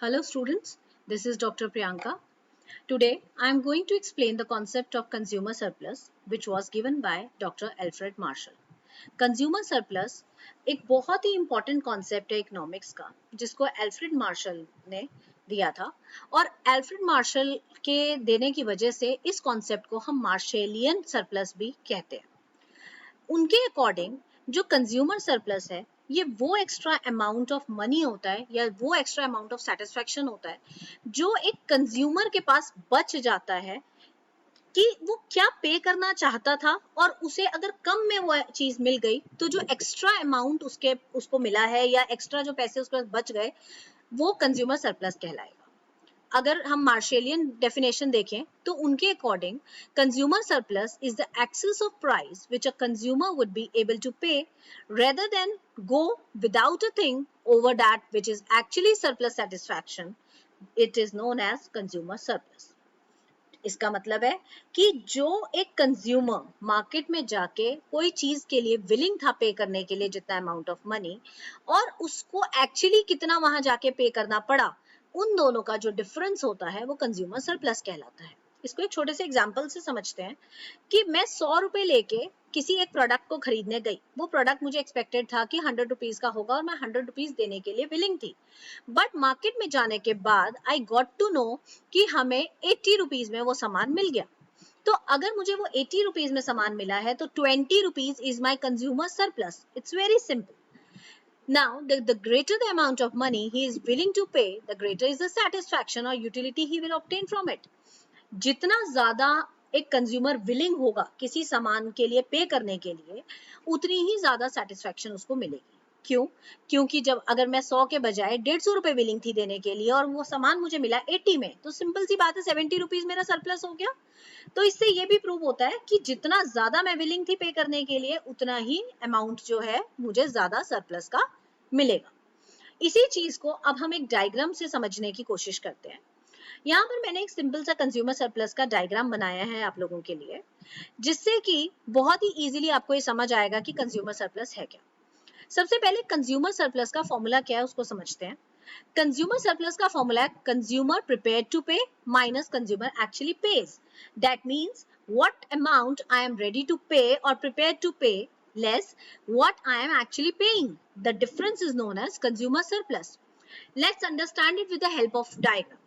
Hello students, this is Dr. Priyanka. Today I am going to explain the concept of consumer surplus which was given by Dr. Alfred Marshall. Consumer surplus एक बहुत ही important concept है economics का जिसको Alfred Marshall ने दिया था और Alfred Marshall के देने की वजह से इस कॉन्सेप्ट को हम मार्शेलियन सरप्लस भी कहते हैं। उनके अकॉर्डिंग जो कंज्यूमर सरप्लस है ये वो एक्स्ट्रा अमाउंट ऑफ मनी होता है या वो एक्स्ट्रा अमाउंट ऑफ सेटिस्फेक्शन होता है जो एक कंज्यूमर के पास बच जाता है कि वो क्या पे करना चाहता था और उसे अगर कम में वो चीज मिल गई तो जो एक्स्ट्रा अमाउंट उसको मिला है या एक्स्ट्रा जो पैसे उसके पास बच गए वो कंज्यूमर सरप्लस कहलाएगा। अगर हम मार्शेलियन डेफिनेशन देखें तो उनके according consumer surplus is the excess of price which a consumer would be able to pay rather than go without a thing over that which is actually surplus satisfaction. It is known as consumer surplus. इसका मतलब है कि जो एक consumer market में जाके कोई चीज के लिए विलिंग था पे करने के लिए जितना अमाउंट ऑफ मनी और उसको एक्चुअली कितना वहां जाके पे करना पड़ा, उन दोनों का जो डिफरेंस होता है वो कंज्यूमर सरप्लस कहलाता है। इसको एक छोटे से एग्जांपल से समझते हैं कि मैं 100 रुपए लेके किसी एक प्रोडक्ट को खरीदने गई। वो प्रोडक्ट मुझे एक्सपेक्टेड था कि 100 रुपीज का होगा और मैं 100 रुपीज देने के लिए विलिंग थी, बट मार्केट में जाने के बाद आई गॉट टू नो कि हमें 80 रुपीज में वो सामान मिल गया। तो अगर मुझे वो 80 रुपीज में सामान मिला है तो 20 rupees is my consumer surplus. It's very simple. Now, the greater the amount of money he is willing to pay, the greater is the satisfaction or utility he will obtain from it. जितना ज्यादा एक consumer willing होगा किसी सामान के लिए पे करने के लिए, उतनी ही ज्यादा सेटिस्फेक्शन उसको मिलेगी। क्यों? क्योंकि जब अगर मैं 100 के बजाय 150 रुपए विलिंग थी देने के लिए और वो सामान मुझे मिला 80 में, तो सिंपल सी बात है 70 रुपीज मेरा सरप्लस हो गया। तो इससे ये भी प्रूव होता है कि जितना ज्यादा मैं विलिंग थी पे करने के लिए उतना ही अमाउंट जो है मुझे ज्यादा सरप्लस का मिलेगा। इसी चीज को अब हम एक डायग्राम से समझने की कोशिश करते हैं। यहाँ पर मैंने एक सिंपल सा कंज्यूमर सरप्लस का डायग्राम बनाया है आप लोगों के लिए, जिससे कि बहुत ही इजीली आपको ये समझ आएगा कि कंज्यूमर सरप्लस है क्या। सबसे पहले कंज्यूमर सरप्लस का फॉर्मूला क्या है उसको समझते हैं। कंज्यूमर सरप्लस का फॉर्मूला है consumer prepared to pay minus consumer actually pays. That means what amount I am ready to pay और prepared to pay less what I am actually paying. The difference is known as consumer surplus. Let's understand it with the help of diagram.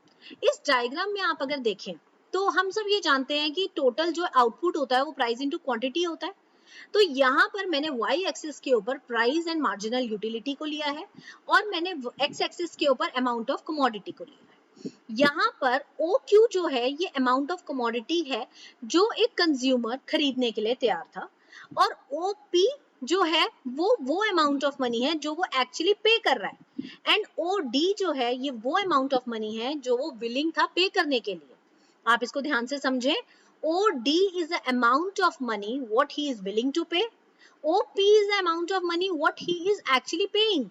इस diagram में आप अगर देखें तो हम सब ये जानते हैं कि टोटल जो आउटपुट होता है वो प्राइस इनटू क्वांटिटी होता है। तो यहाँ पर मैंने y एक्सिस के ऊपर प्राइस एंड मार्जिनल यूटिलिटी को लिया है और मैंने x एक्सिस के ऊपर अमाउंट ऑफ कमोडिटी को लिया है। यहाँ पर OQ जो है ये अमाउंट ऑफ कमोडिटी है जो एक कंज्यूमर खरीदने के लिए तैयार था और OP जो है वो अमाउंट ऑफ मनी है जो वो एक्चुअली पे कर रहा है एंड OD जो है ये वो अमाउंट ऑफ मनी है जो वो विलिंग था पे करने के लिए। आप इसको ध्यान से समझें। OD is the amount of money what he is willing to pay. OP is the amount of money what he is actually paying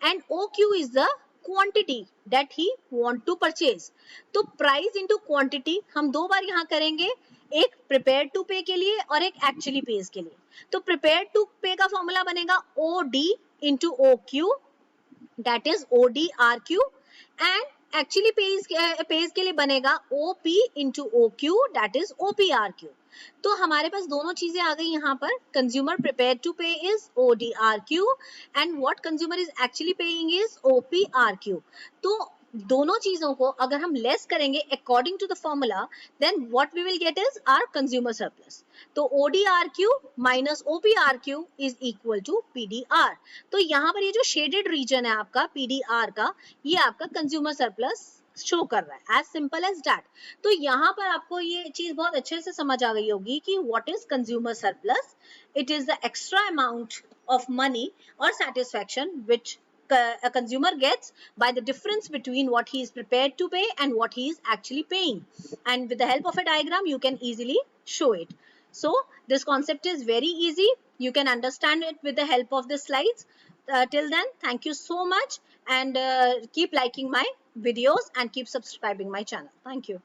and OQ is the quantity that he want to purchase. तो price into quantity हम दो बार यहाँ करेंगे, एक prepared to pay के लिए और एक actually pays के लिए। तो prepared to pay का फॉर्मूला बनेगा OD into OQ, that is ODRQ, and actually pays के लिए बनेगा OP into OQ, that is OPRQ. तो हमारे पास दोनों चीजें आ गई यहाँ पर। Consumer prepared to pay is ODRQ and what consumer is actually paying is OPRQ। तो दोनों चीजों को अगर हम लेस करेंगे according to the formula then what we will get is our consumer surplus. तो ODRQ minus OPRQ is equal to PDR। तो यहाँ पर ये जो शेडेड रीजन है आपका PDR का, ये आपका कंज्यूमर सरप्लस शो कर रहा है। As simple as that. तो यहाँ पर आपको ये चीज बहुत अच्छे से समझ आ गई होगी कि what is consumer surplus. It is the extra amount of money or satisfaction which a consumer gets by the difference between what he is prepared to pay and what he is actually paying. And with the help of a diagram, you can easily show it. So this concept is very easy. You can understand it with the help of the slides. Till then, thank you so much and keep liking my videos and keep subscribing my channel. Thank you.